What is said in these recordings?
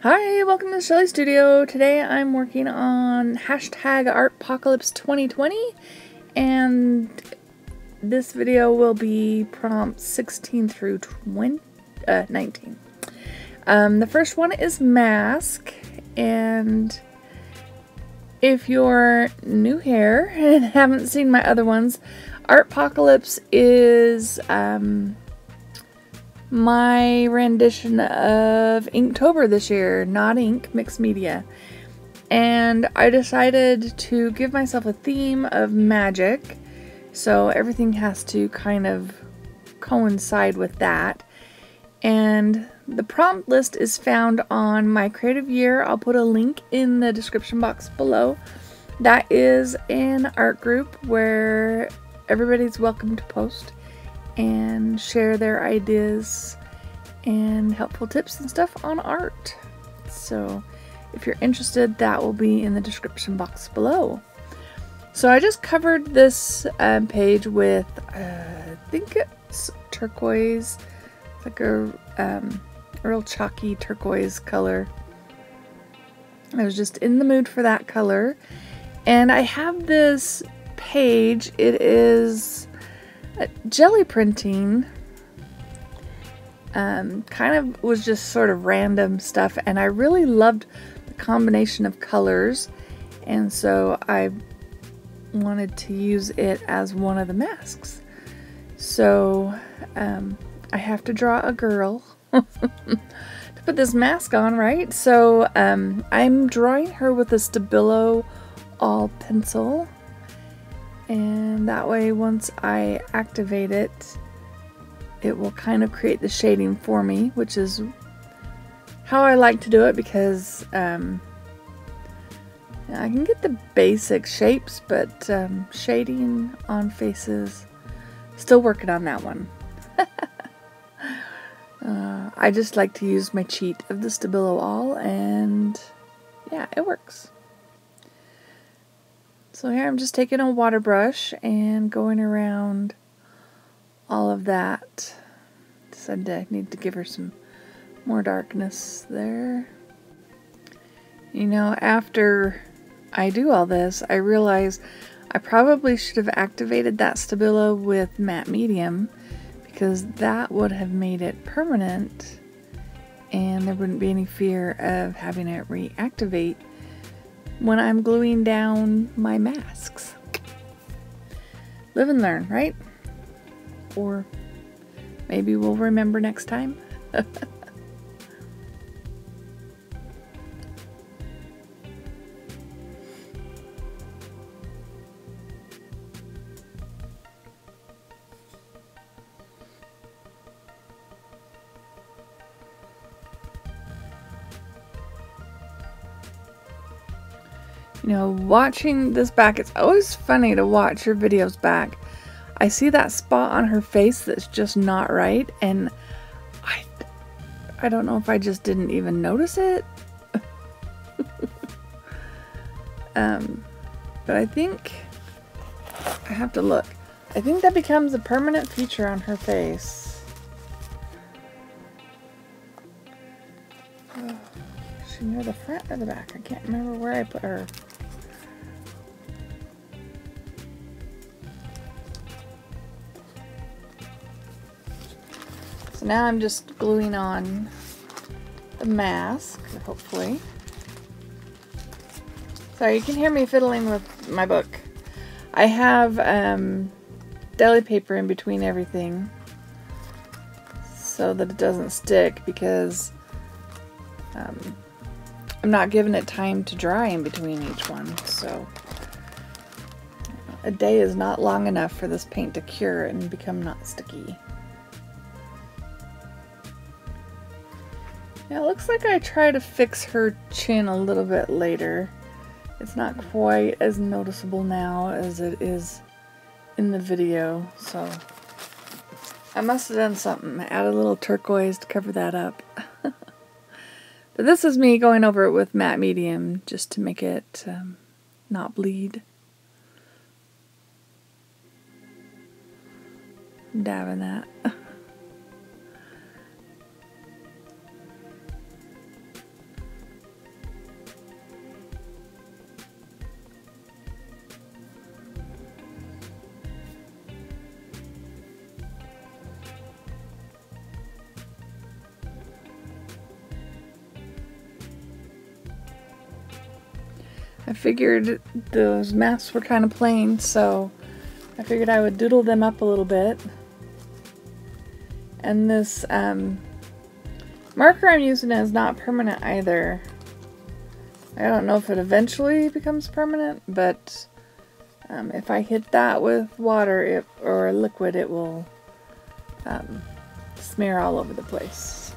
Hi, welcome to Shelly Studio. Today I'm working on hashtag Artpocalypse 2020, and this video will be prompts 16 through 19. The first one is mask, and if you're new here and haven't seen my other ones, Artpocalypse is my rendition of Inktober this year, not ink, mixed media. And I decided to give myself a theme of magic, so everything has to kind of coincide with that. And the prompt list is found on my creative year. I'll put a link in the description box below. That is an art group where everybody's welcome to post and share their ideas and helpful tips and stuff on art. So if you're interested, that will be in the description box below. So I just covered this page with, I think it's turquoise. It's like a real chalky turquoise color. I was just in the mood for that color. And I have this page. It is jelly printing. Kind of was just sort of random stuff, and I really loved the combination of colors, and so I wanted to use it as one of the masks. So I have to draw a girl to put this mask on, right? So I'm drawing her with a Stabilo all pencil. And that way, once I activate it, it will kind of create the shading for me, which is how I like to do it, because I can get the basic shapes, but shading on faces, still working on that one. I just like to use my cheat of the Stabilo all, and yeah, it works. So here I'm just taking a water brush and going around all of that. Decided I need to give her some more darkness there. You know, after I do all this, I realize I probably should have activated that Stabilo with matte medium, because that would have made it permanent and there wouldn't be any fear of having it reactivate when I'm gluing down my masks. Live and learn, right? Or maybe we'll remember next time. You know, watching this back, it's always funny to watch your videos back. I see that spot on her face that's just not right, and I don't know if I just didn't even notice it. But I think I have to look. I think that becomes a permanent feature on her face. Oh, is she near the front or the back? I can't remember where I put her. So now I'm just gluing on the mask, hopefully. Sorry, you can hear me fiddling with my book. I have deli paper in between everything so that it doesn't stick, because I'm not giving it time to dry in between each one. So a day is not long enough for this paint to cure and become not sticky. Yeah, it looks like I try to fix her chin a little bit later. It's not quite as noticeable now as it is in the video, so I must have done something. Add a little turquoise to cover that up. But this is me going over it with matte medium just to make it not bleed. Dabbing that. I figured those masks were kind of plain, so I figured I would doodle them up a little bit. And this marker I'm using is not permanent either. I don't know if it eventually becomes permanent, but if I hit that with water or liquid, it will smear all over the place.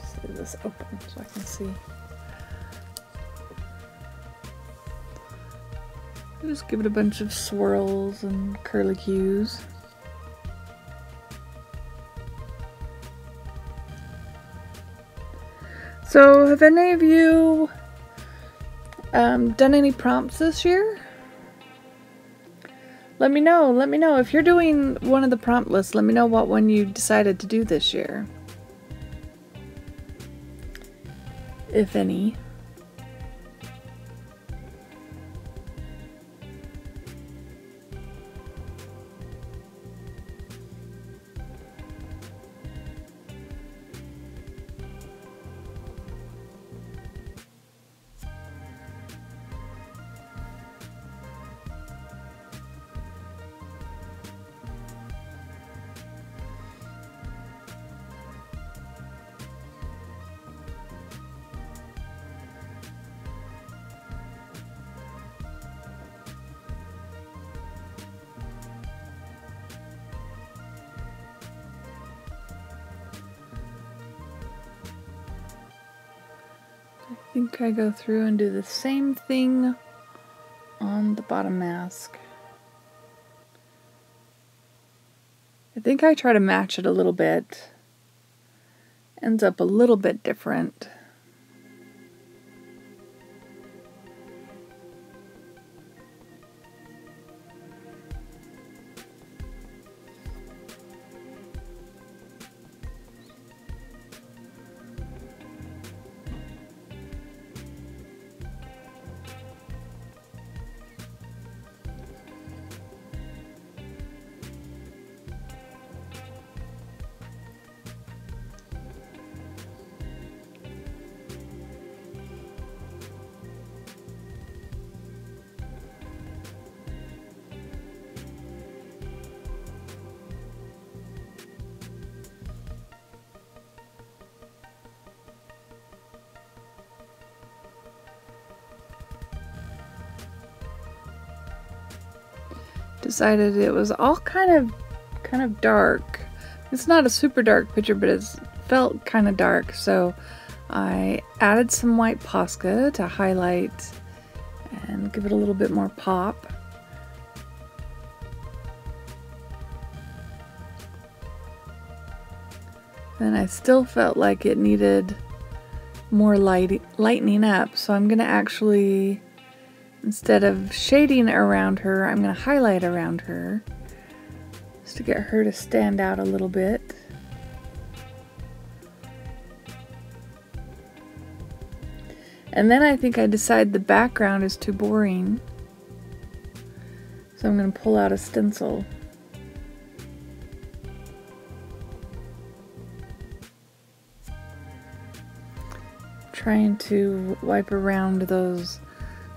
Just leave this open so I can see. Just give it a bunch of swirls and curlicues. So, have any of you done any prompts this year? Let me know. Let me know. If you're doing one of the prompt lists, let me know what one you decided to do this year. If any. I think I go through and do the same thing on the bottom mask. I think I try to match it a little bit. Ends up a little bit different. Decided it was all kind of dark. It's not a super dark picture, but it felt kind of dark, so I added some white Posca to highlight and give it a little bit more pop. And I still felt like it needed more lightening up, so I'm gonna actually, instead of shading around her, I'm going to highlight around her just to get her to stand out a little bit. And then I think I decide the background is too boring, so I'm going to pull out a stencil. Trying to wipe around those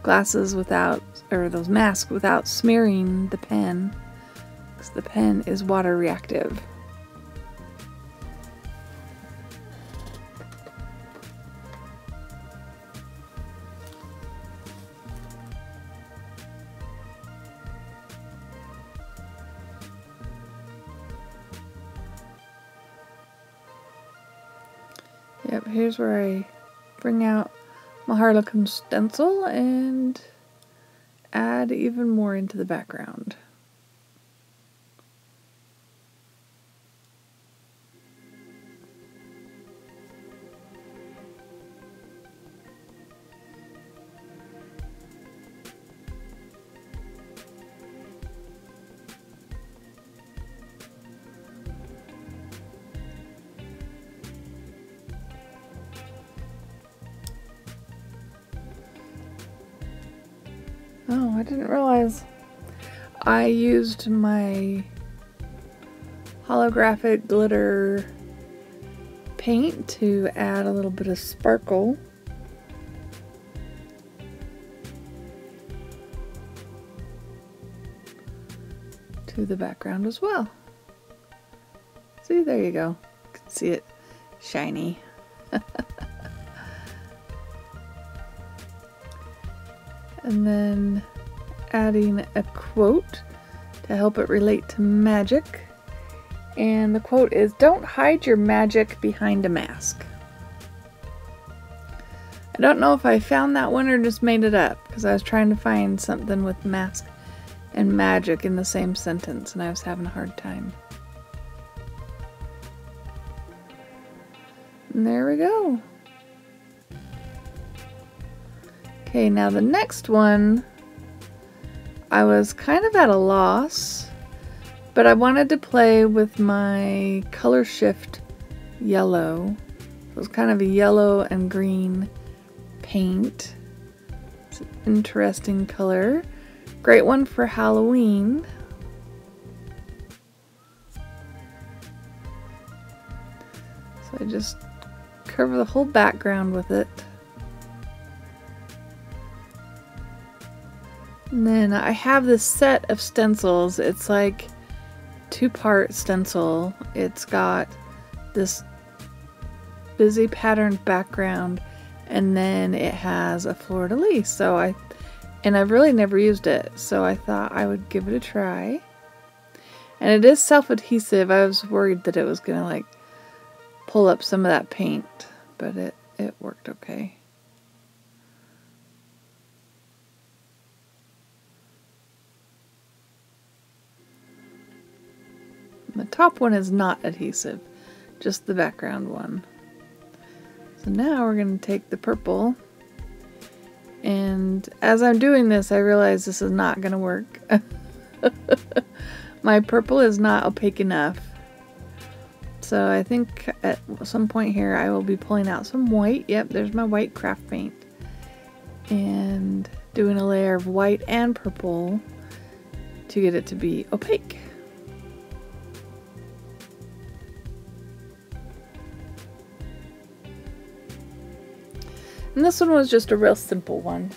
glasses without, or those masks without smearing the pen, because the pen is water reactive. Yep, here's where I bring out my Harlequin stencil and add even more into the background. Oh, I didn't realize I used my holographic glitter paint to add a little bit of sparkle. To the background as well. See, there you go. You can see it shiny. And then adding a quote to help it relate to magic. And the quote is, "Don't hide your magic behind a mask." I don't know if I found that one or just made it up, because I was trying to find something with mask and magic in the same sentence, and I was having a hard time. And there we go. Okay, now the next one, I was kind of at a loss, but I wanted to play with my color shift yellow. It was kind of a yellow and green paint. It's an interesting color. Great one for Halloween. So I just cover the whole background with it. And then I have this set of stencils. It's like 2-part stencil. It's got this busy patterned background, and then it has a fleur-de-lis. And I've really never used it, so I thought I would give it a try. And it is self-adhesive. I was worried that it was gonna like pull up some of that paint, but it worked okay. The top one is not adhesive, just the background one. So now we're going to take the purple, and as I'm doing this I realize this is not going to work. My purple is not opaque enough. So I think at some point here I will be pulling out some white. Yep, there's my white craft paint. And doing a layer of white and purple to get it to be opaque. And this one was just a real simple one.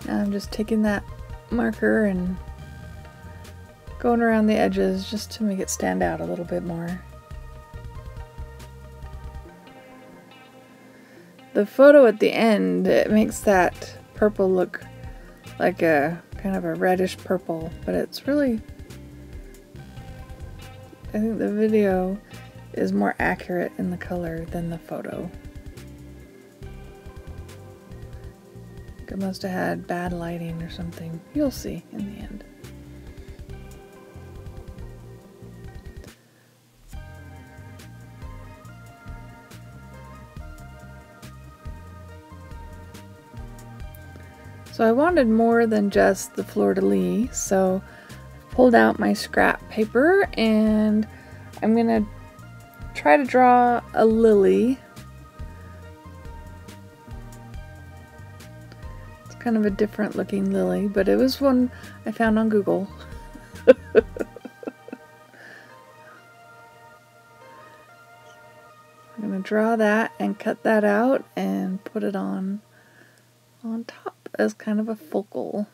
Now I'm just taking that marker and going around the edges just to make it stand out a little bit more. The photo at the end, it makes that purple look like a kind of a reddish purple, but it's really, I think the video is more accurate in the color than the photo. It must have had bad lighting or something. You'll see in the end. So I wanted more than just the fleur-de-lis, so I pulled out my scrap paper and I'm gonna try to draw a lily. Kind of a different looking lily, but it was one I found on Google. I'm going to draw that and cut that out and put it on top as kind of a focal.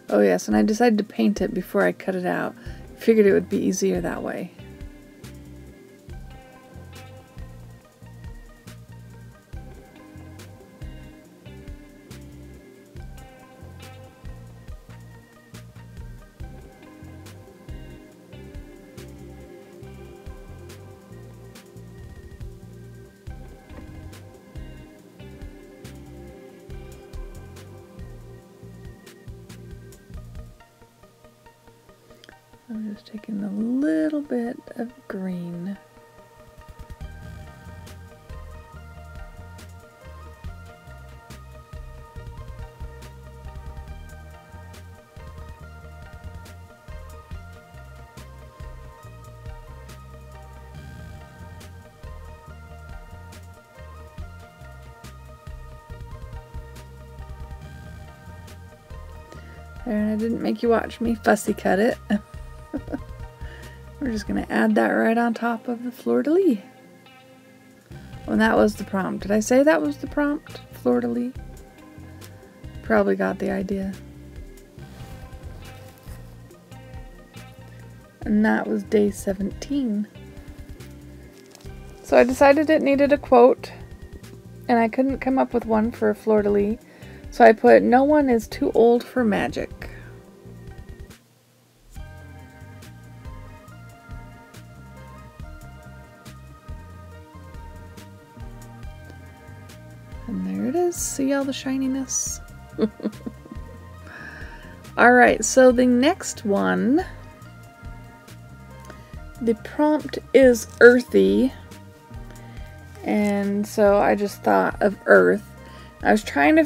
Oh yes, and I decided to paint it before I cut it out. Figured it would be easier that way. I'm just taking a little bit of green. There, and I didn't make you watch me fussy cut it. We're just going to add that right on top of the fleur-de-lis. Oh, and that was the prompt. Did I say that was the prompt? Fleur-de-lis? Probably got the idea. And that was day 17. So I decided it needed a quote, and I couldn't come up with one for a fleur-de-lis. So I put, "No one is too old for magic." And there it is. See all the shininess? Alright, so the next one, the prompt is earthy. And so I just thought of earth. I was trying to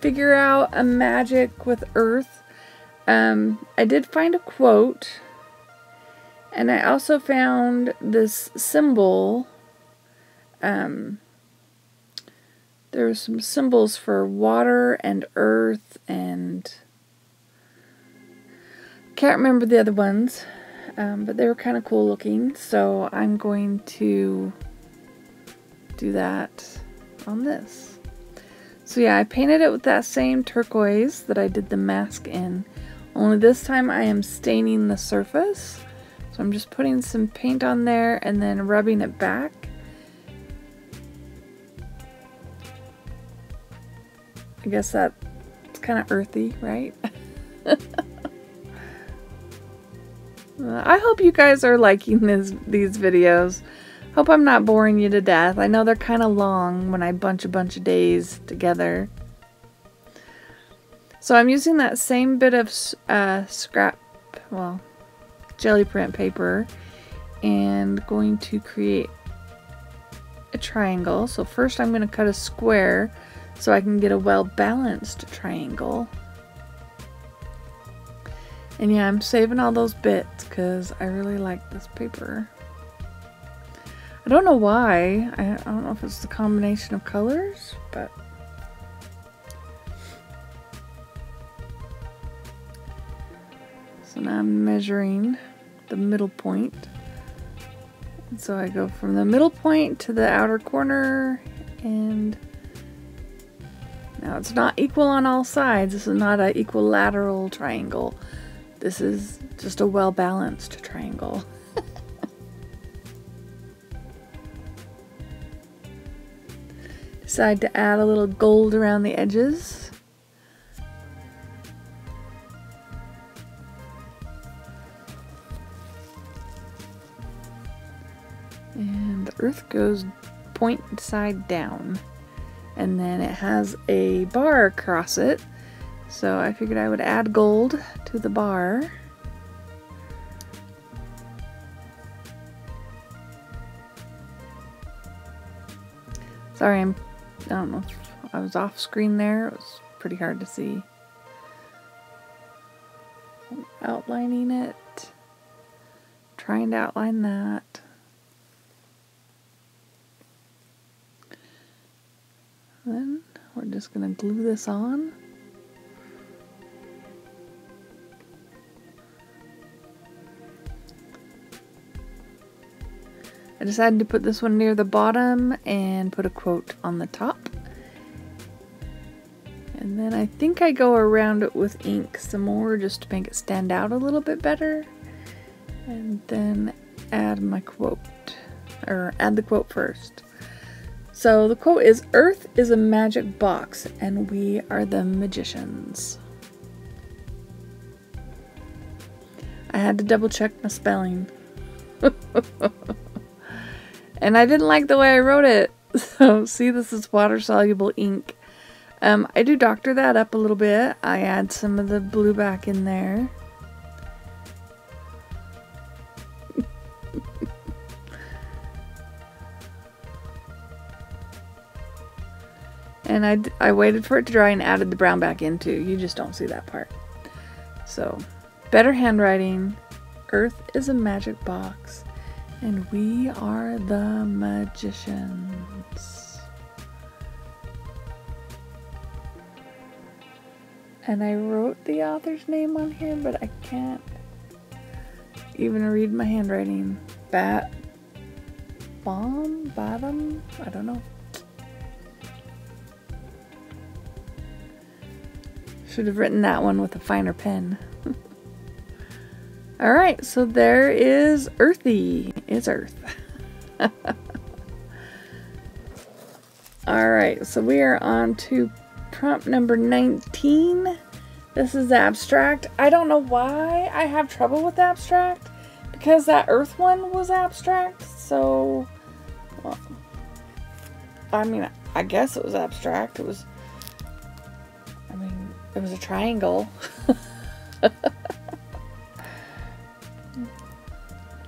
figure out a magic with earth. I did find a quote, and I also found this symbol. There were some symbols for water and earth, and can't remember the other ones, but they were kind of cool looking, so I'm going to do that on this. So yeah, I painted it with that same turquoise that I did the mask in, only this time I am staining the surface. So I'm just putting some paint on there and then rubbing it back. I guess that's kind of earthy, right? I hope you guys are liking these videos. Hope I'm not boring you to death. I know they're kind of long when I bunch a bunch of days together. So I'm using that same bit of jelly print paper and going to create a triangle. So first I'm going to cut a square so I can get a well-balanced triangle. And yeah, I'm saving all those bits because I really like this paper. I don't know why. I don't know if it's the combination of colors, but so now I'm measuring the middle point. And so I go from the middle point to the outer corner, and now it's not equal on all sides. This is not an equilateral triangle. This is just a well-balanced triangle. Decide to add a little gold around the edges. And the earth goes point side down. And then it has a bar across it. So I figured I would add gold to the bar. Sorry, I don't know if I was off screen there. It was pretty hard to see. I'm outlining it. Trying to outline that. Then we're just going to glue this on. I decided to put this one near the bottom and put a quote on the top. And then I think I go around it with ink some more just to make it stand out a little bit better. And then add my quote, or add the quote first. So the quote is, "Earth is a magic box and we are the magicians." I had to double check my spelling. And I didn't like the way I wrote it. So see, this is water soluble ink. I do doctor that up a little bit. I add some of the blue back in there. And I waited for it to dry and added the brown back in too. You just don't see that part. So, better handwriting. Earth is a magic box. And we are the magicians. And I wrote the author's name on here, but I can't even read my handwriting. Bottom? I don't know. Should have written that one with a finer pen. Alright, so there is Earthy. It's Earth. Alright, so we are on to prompt number 19. This is abstract. I don't know why I have trouble with abstract, because that Earth one was abstract, so, well, I mean, I guess it was abstract. It was a triangle.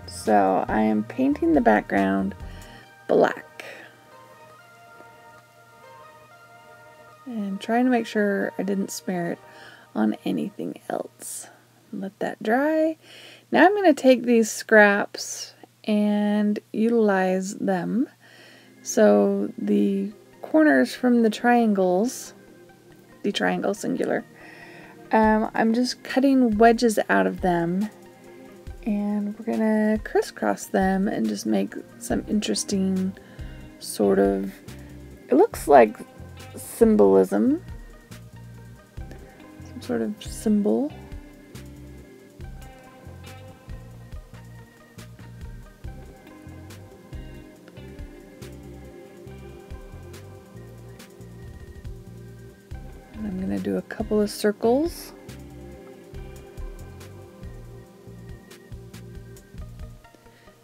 So I am painting the background black. And trying to make sure I didn't smear it on anything else. Let that dry. Now I'm going to take these scraps and utilize them. So the corners from the triangles, the triangle singular, I'm just cutting wedges out of them, and we're gonna crisscross them and just make some interesting sort of, it looks like symbolism, some sort of symbol. And I'm gonna do a couple of circles.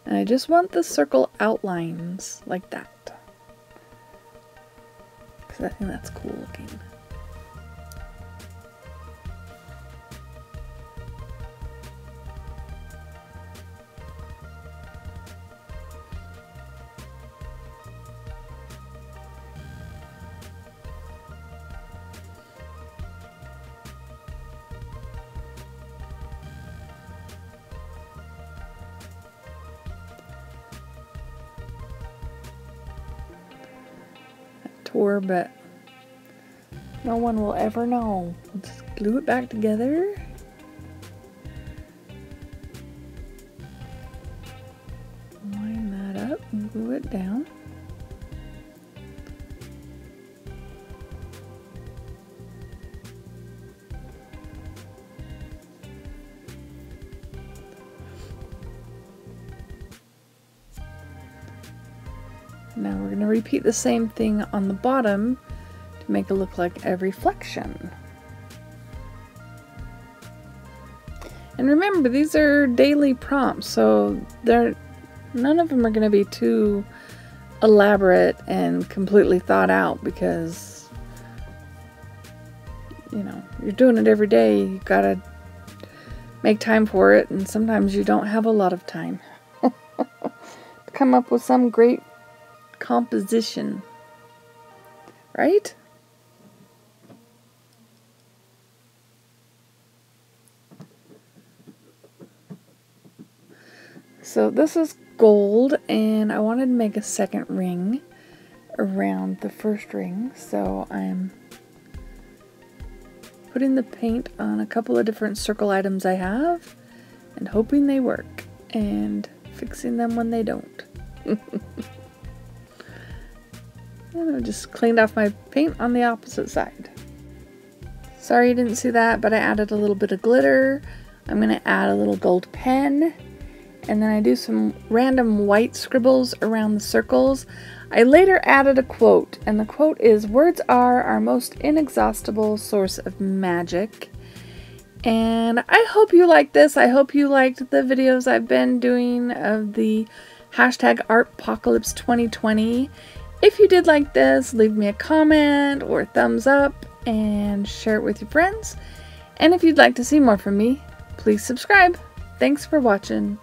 And I just want the circle outlines like that, because I think that's cool looking. But no one will ever know. Let's glue it back together. Line that up and glue it down. Now we're going to repeat the same thing on the bottom to make it look like a reflection. And remember, these are daily prompts, so none of them are going to be too elaborate and completely thought out, because, you know, you're doing it every day. You got to make time for it, and sometimes you don't have a lot of time to come up with some great composition, right? So this is gold, and I wanted to make a second ring around the first ring, so I'm putting the paint on a couple of different circle items I have and hoping they work, and fixing them when they don't. And I just cleaned off my paint on the opposite side. Sorry you didn't see that, but I added a little bit of glitter. I'm going to add a little gold pen. And then I do some random white scribbles around the circles. I later added a quote, and the quote is, "Words are our most inexhaustible source of magic." And I hope you like this. I hope you liked the videos I've been doing of the hashtag Artpocalypse 2020. If you did like this, leave me a comment or a thumbs up and share it with your friends. And if you'd like to see more from me, please subscribe. Thanks for watching.